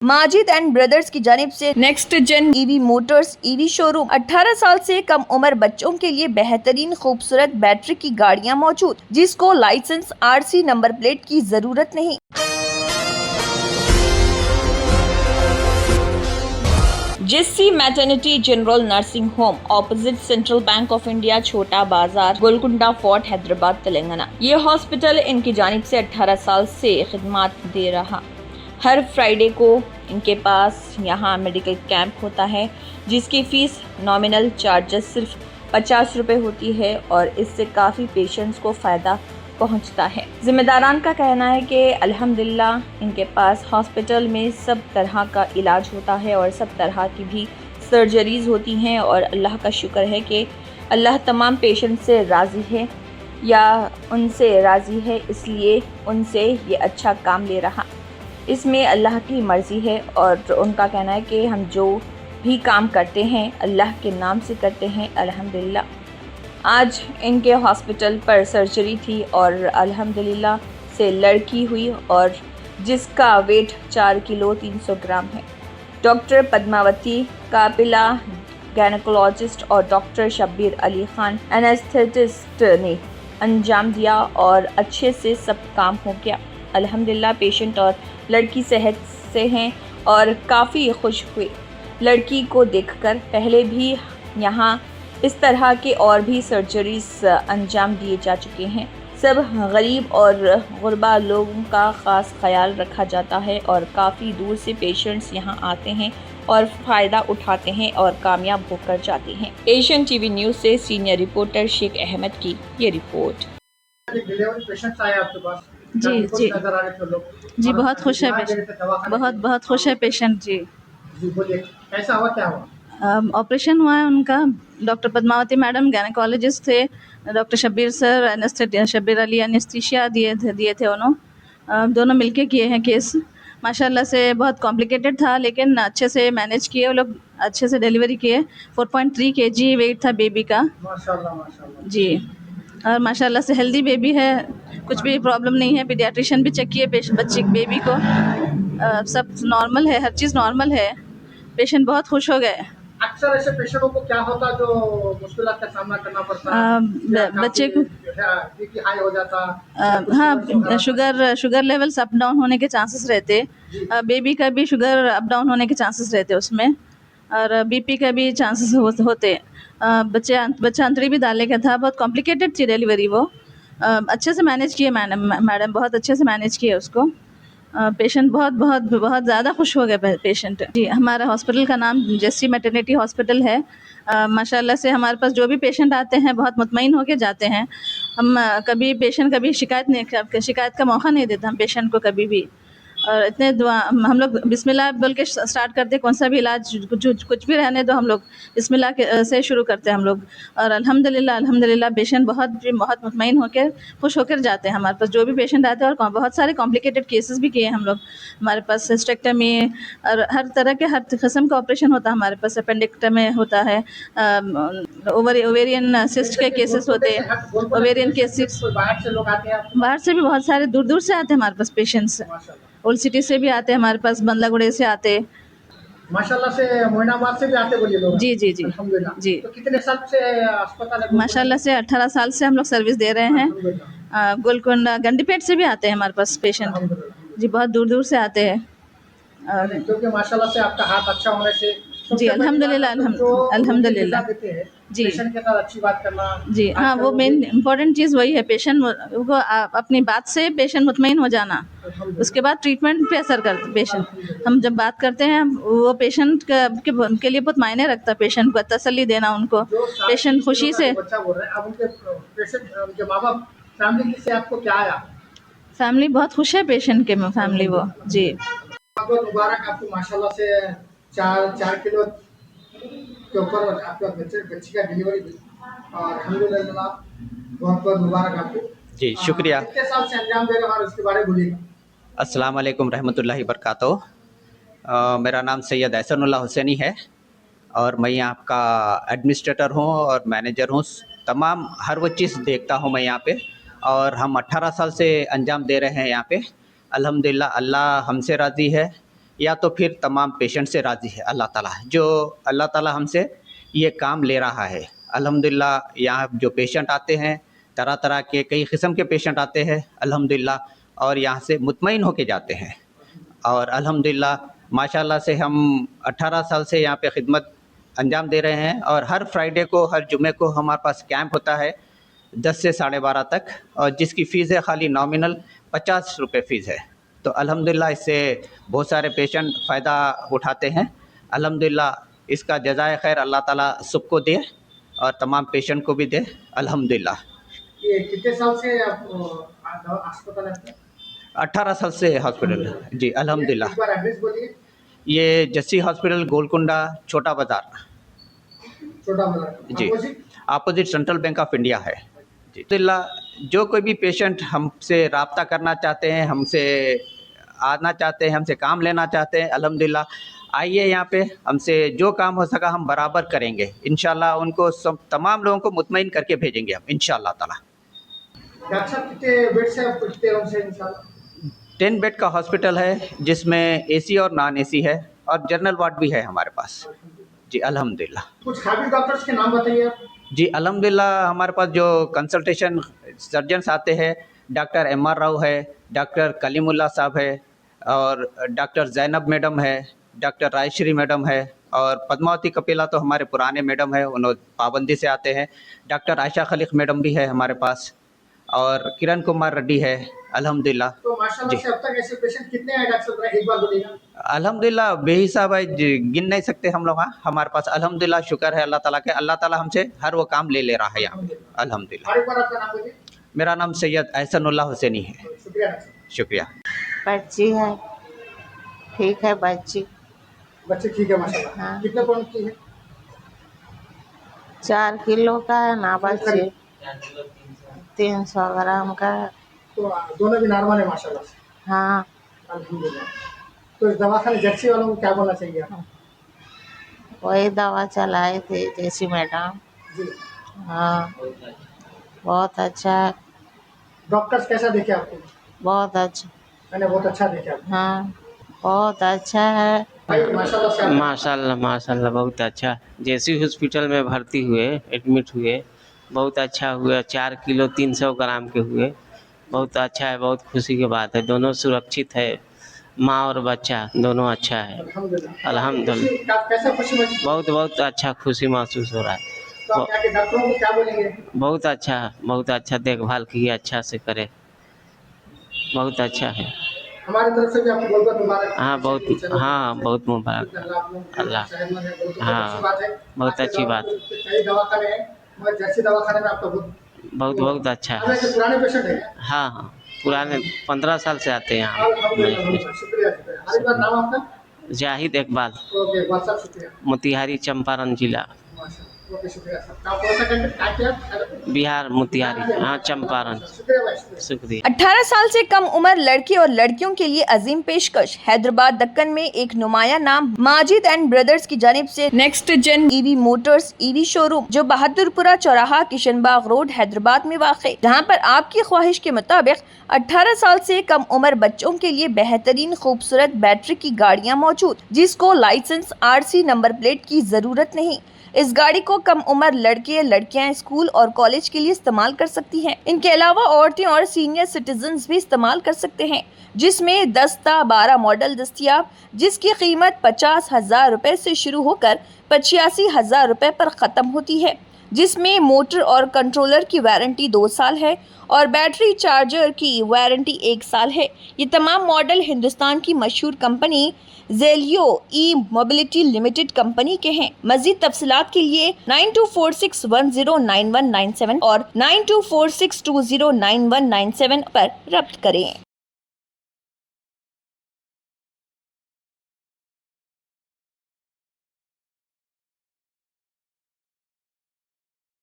Majid and brothers की जानिब से Next Gen EV Motors EV showroom 18 साल से कम उम्र बच्चों के लिए बेहतरीन खूबसूरत बैटरी की गाड़ियां मौजूद, जिसको लाइसेंस आरसी नंबर प्लेट की जरूरत नहीं। JC maternity general nursing home opposite central bank of India, Chhota Bazar, Golconda fort, Hyderabad, Telangana. ये हॉस्पिटल इनकी जानिब से 18 साल से खिदमत दे रहा। हर फ्राइडे को इनके पास यहाँ मेडिकल कैंप होता है, जिसकी फ़ीस नॉमिनल चार्जेस सिर्फ 50 रुपये होती है और इससे काफ़ी पेशेंट्स को फ़ायदा पहुँचता है। ज़िम्मेदारान का कहना है कि अल्हम्दुलिल्लाह इनके पास हॉस्पिटल में सब तरह का इलाज होता है और सब तरह की भी सर्जरीज़ होती हैं और अल्लाह का शुक्र है कि अल्लाह तमाम पेशेंट से राज़ी है या उनसे राज़ी है, इसलिए उनसे ये अच्छा काम ले रहा। इसमें अल्लाह की मर्ज़ी है और उनका कहना है कि हम जो भी काम करते हैं अल्लाह के नाम से करते हैं। अल्हम्दुलिल्लाह आज इनके हॉस्पिटल पर सर्जरी थी और अल्हम्दुलिल्लाह से लड़की हुई और जिसका वेट 4 किलो 300 ग्राम है। डॉक्टर पद्मावती कापिला गायनेकोलॉजिस्ट और डॉक्टर शब्बीर अली खान एनेस्थेटिस्ट ने अंजाम दिया और अच्छे से सब काम हो गया। अल्हम्दुलिल्लाह पेशेंट और लड़की सेहत से हैं और काफ़ी खुश हुए। लड़की को देखकर पहले भी यहाँ इस तरह के और भी सर्जरीज अंजाम दिए जा चुके हैं। सब गरीब और गुरबा लोगों का ख़ास ख्याल रखा जाता है और काफ़ी दूर से पेशेंट्स यहाँ आते हैं और फ़ायदा उठाते हैं और कामयाब होकर जाते हैं। एशियन टीवी न्यूज़ से सीनियर रिपोर्टर शेख अहमद की ये रिपोर्ट। डिलीवरी पेशेंट्स आए आपके पास? जी जी नजर आ रहे थे लोग जी, बहुत खुश है पेशेंट, बहुत बहुत खुश है पेशेंट जी। जी बोलिए, कैसा हुआ, क्या हुआ? ऑपरेशन हुआ है उनका। डॉक्टर पद्मावती मैडम गायनेकोलॉजिस्ट थे, doctor Shabbir sir Shabbir Ali anaesthesia दिए थे उन्होंने। दोनों मिलके किए हैं केस। माशाल्लाह से बहुत कॉम्प्लिकेटेड था लेकिन अच्छे से मैनेज किए वो लोग, अच्छे से डिलीवरी किए। 4.3 kg वेट था बेबी का माशाल्लाह माशाल्लाह जी। और माशाल्लाह से हेल्दी बेबी है, कुछ भी प्रॉब्लम नहीं है। पीडियाट्रिशियन भी चेक किए बच्चे बेबी को, सब नॉर्मल है, हर चीज़ नॉर्मल है। पेशेंट बहुत खुश हो गए। अक्सर ऐसे पेशेंटों को क्या होता जो मुश्किलात का सामना करना पड़ता है? बच्चे को बीपी हाई हो जाता? हाँ, शुगर लेवल्स अप डाउन होने के चांसेस रहते। बेबी का भी शुगर अप डाउन होने के चांसेस रहते उसमें, और बीपी का भी चांसेस होते। बच्चा अंतरी भी डालने का था, बहुत कॉम्प्लिकेटेड थी डिलीवरी वो। अच्छे से मैनेज किए मैडम बहुत अच्छे से मैनेज किए उसको। पेशेंट बहुत बहुत बहुत ज़्यादा खुश हो गए पेशेंट जी। हमारा हॉस्पिटल का नाम जेसी मैटरनिटी हॉस्पिटल है। माशाल्लाह से हमारे पास जो भी पेशेंट आते हैं बहुत मुतमईन होके जाते हैं। हम कभी पेशेंट कभी शिकायत का मौका नहीं देते हम पेशेंट को कभी भी। और इतने दुआ हम लोग बिस्मिल्लाह बोल के स्टार्ट करते हैं। कौन सा भी इलाज कुछ भी रहने दो, हम लोग बिस्मिल्लाह से शुरू करते हैं हम लोग। और अल्हम्दुलिल्लाह पेशेंट बहुत मुतमईन होकर खुश होकर जाते हैं हमारे पास। जो भी पेशेंट आते हैं और बहुत सारे कॉम्प्लिकेटेड केसेस भी किए हम लोग। हमारे पास सिस्टेक्टमी और हर तरह के हर किस्म का ऑपरेशन होता है हमारे पास। अपेंडिक्टमी होता है, ओवेरियन सिस्ट के केसेस होते हैं, ओवेरियन केसेस। बाहर से लोग आते हैं बाहर से भी बहुत सारे दूर दूर से आते हैं हमारे पास पेशेंट्स। ओल्ड सिटी से भी आते हैं हमारे पास, बंदलागुड़े से आते। माशाल्लाह से मोइनाबाद से भी आते बोलिए लोग? जी जी जी अल्हम्दुलिल्लाह। जी। तो कितने साल से अस्पताल है? माशाल्लाह से 18 साल से हम लोग सर्विस दे रहे हैं। गोलकुंडा गंडीपेट से भी आते हैं हमारे पास पेशेंट जी, बहुत दूर दूर से आते हैं। और क्योंकि माशाल्लाह से आपका हाथ अच्छा होने से जी अल्हम्दुलिल्लाह अल्हम्दुलिल्लाह जी पेशेंट के साथ अच्छी बात करना जी। हाँ, वो मेन इम्पोर्टेंट चीज़ वही है, पेशेंट को अपनी बात से पेशेंट मुतमईन हो जाना, उसके बाद ट्रीटमेंट पे असर करते पेशेंट। हम जब बात करते हैं वो पेशेंट के लिए बहुत मायने रखता है, पेशेंट को तसल्ली देना उनको, पेशेंट खुशी से। बच्चा बोल रहे हैं, अब उनके पेशेंट उनके माँ बाप फैमिली से आपको क्या आया? फैमिली बहुत खुश है पेशेंट के फैमिली वो जी। बहुत मुबारक आपको, माशाल्लाह से 4 किलो के ऊपर आपका बच्ची का डिलीवरी हुई और अल्हम्दुलिल्लाह बहुत बहुत मुबारक आपको जी। शुक्रिया। कितने साल से अंजाम दे रहे हैं और उसके बारे में बोलिएगा। अस्सलाम वालेकुम रहमतुल्लाहि बरकातुहू। मेरा नाम सैयद एहसानुल्लाह हुसैनी है और मैं यहाँ आपका एडमिनिस्ट्रेटर हूँ और मैनेजर हूँ। तमाम हर वो चीज़ देखता हूँ मैं यहाँ पे, और हम 18 साल से अंजाम दे रहे हैं यहाँ पे। अल्हम्दुलिल्लाह अल्लाह हमसे राज़ी है, या तो फिर तमाम पेशेंट से राज़ी है अल्लाह ताला, जो अल्लाह ताला हमसे ये काम ले रहा है। अल्हम्दुलिल्लाह यहाँ जो पेशेंट आते हैं, तरह तरह के कई किस्म के पेशेंट आते हैं अल्हम्दुलिल्लाह, और यहाँ से मुतमईन होके जाते हैं। और अल्हम्दुलिल्लाह माशाल्लाह से हम 18 साल से यहाँ पे खिदमत अंजाम दे रहे हैं, और हर फ्राइडे को, हर जुमे को हमारे पास कैंप होता है 10 से 12:30 तक, और जिसकी फ़ीस है खाली नॉमिनल 50 रुपये फ़ीस है। तो अल्हम्दुलिल्लाह इससे बहुत सारे पेशेंट फ़ायदा उठाते हैं। अल्हम्दुलिल्लाह इसका जज़ाए खैर अल्लाह ताला सबको दे और तमाम पेशेंट को भी दे अल्हम्दुलिल्लाह। ये कितने साल से आप अस्पताल है? 18 साल से हॉस्पिटल है जी अल्हम्दुलिल्लाह। एक बार एड्रेस बोलिए। ये जस्सी हॉस्पिटल गोलकुंडा छोटा बाज़ार छोटा बाजार जी, opposite? Opposite central bank of India है जी। अल्हम्दुलिल्लाह जो कोई भी पेशेंट हमसे रब्ता करना चाहते हैं, हमसे आना चाहते हैं, हमसे काम लेना चाहते हैं, अल्हम्दुलिल्लाह आइए यहाँ पे, हमसे जो काम हो सका हम बराबर करेंगे इंशाल्लाह। उनको सब तमाम लोगों को मुतमईन करके भेजेंगे हम इंशाल्लाह ताला। डॉक्टर साहब कितने बेड से आप कितने रूम से इंशाल्लाह? 10 बेड का हॉस्पिटल है जिसमें एसी और नॉन एसी है, और जनरल वार्ड भी है हमारे पास जी अल्हम्दुलिल्लाह। कुछ काबिल डॉक्टर्स के नाम बताइए आप। जी अल्हम्दुलिल्लाह हमारे पास जो कंसल्टेशन सर्जन्स आते हैं, डॉक्टर MR राव है, डॉक्टर कलीमुल्लाह साहब है, और डॉक्टर ज़ैनब मैडम है, डॉक्टर रायश्री मैडम है, और पद्मावती कपिला तो हमारे पुराने मैडम है, उन्होंने पाबंदी से आते हैं। डॉक्टर आयशा खलीक मैडम भी है हमारे पास, और किरण कुमार रेड्डी है अल्हम्दुलिल्लाह। तो माशाल्लाह जी। से अब तक ऐसे पेशेंट कितने आए डॉक्टर साहब, एक बार बोलिएगा। अल्हम्दुलिल्लाह बेहिसाब है जी, गिन नहीं सकते हम लोग। हमारे पास अल्हम्दुलिल्लाह शुक्र है अल्लाह ताला के, अल्लाह ताला हमसे हर वो काम ले रहा है यहाँ पे अल्हम्दुलिल्लाह। और एक बार आपका नाम बोलिए। मेरा नाम सैयद एहसनुल्लाह हुसैनी है। शुक्रिया डॉक्टर साहब। शुक्रिया। बच्ची है, ठीक है बच्ची। बच्चे ठीक है माशाल्लाह। हाँ। कितने पाउंड की है? 4 किलो का है ना बच्ची, 300 ग्राम का है। तो दोनों भी नॉर्मल है माशाल्लाह से। हाँ, अल्हम्दुलिल्लाह। तो इस दवाखाने जर्सी वालों को क्या बोलना चाहिए आप? वही दवा चलाई थी जैसी मैडम। जी। हाँ, बहुत अच्छा है, डॉक्टर्स कैसा देखे आपको? बहुत अच्छा। मैंने बहुत अच्छा देखे आपको। हाँ, बहुत अच्छा है। भाई माशाल्लाह से आप- माशाल्लाह माशाल्लाह बहुत अच्छा। जैसी हॉस्पिटल में भर्ती हुए, एडमिट हुए, बहुत अच्छा हुआ। 4 किलो 300 ग्राम के हुए, बहुत अच्छा है, बहुत खुशी की बात है। दोनों सुरक्षित है, माँ और बच्चा दोनों अच्छा है अल्हम्दुलिल्लाह। अल्हम्दुलिल्लाह। खुशी- आप कैसा खुशी महसूस? बहुत बहुत अच्छा खुशी महसूस हो रहा है। तो आप यहाँ के डॉक्टरों को क्या बोलेंगे? बहुत अच्छा देखभाल किए, अच्छा से करे, बहुत अच्छा है। हमारी तरफ से भी आपको बहुत बहुत मुबारक। हाँ बहुत मुबारक। अल्लाह। हाँ, बहुत अच्छी बात। कई दवाखाने हैं मगर जैसे दवाखाने में आपका बहुत अच्छा हमें है। जो पुराने पेशेंट है। हाँ, पुराने 15 साल से आते हैं यहाँ। शुक्रिया शुक्रिया। हर एक बार नाम आपका? जाहिद इकबाल, ओके बहुत साहब शुक्रिया। मोतिहारी चंपारण जिला, माशाल्लाह। ओके शुक्रिया सर। आप कौन सा कंटेंट क्या किया? बिहार मोतिहारी, हाँ चंपारण। शुक्रिया भाई शुक्रिया। शुक्रिया। 18 साल से कम उम्र लड़के और लड़कियों के लिए अजीम पेशकश। हैदराबाद दक्कन में एक नुमाया नाम माजिद एंड ब्रदर्स की जानिब से Next Gen EV Motors EV showroom, जो बहादुरपुरा चौराहा किशनबाग रोड हैदराबाद में वाक़, जहां पर आपकी ख्वाहिश के मुताबिक 18 साल से कम उम्र बच्चों के लिए बेहतरीन खूबसूरत बैटरी की गाड़ियां मौजूद, जिसको लाइसेंस RC नंबर प्लेट की जरूरत नहीं। इस गाड़ी को कम उम्र लड़के लड़कियां स्कूल और कॉलेज के लिए इस्तेमाल कर सकती हैं। इनके अलावा औरतें और सीनियर सिटीजन्स भी इस्तेमाल कर सकते हैं, जिसमें 10-12 मॉडल दस्तियाब, जिसकी कीमत 50,000 रुपए से शुरू होकर 85,000 रुपए पर ख़त्म होती है, जिसमें मोटर और कंट्रोलर की वारंटी 2 साल है और बैटरी चार्जर की वारंटी 1 साल है। ये तमाम मॉडल हिंदुस्तान की मशहूर कंपनी जेलियो ई मोबिलिटी लिमिटेड कंपनी के हैं। मजीद तफसीलात के लिए 9246109197 और 9246209197 पर रब्त करें।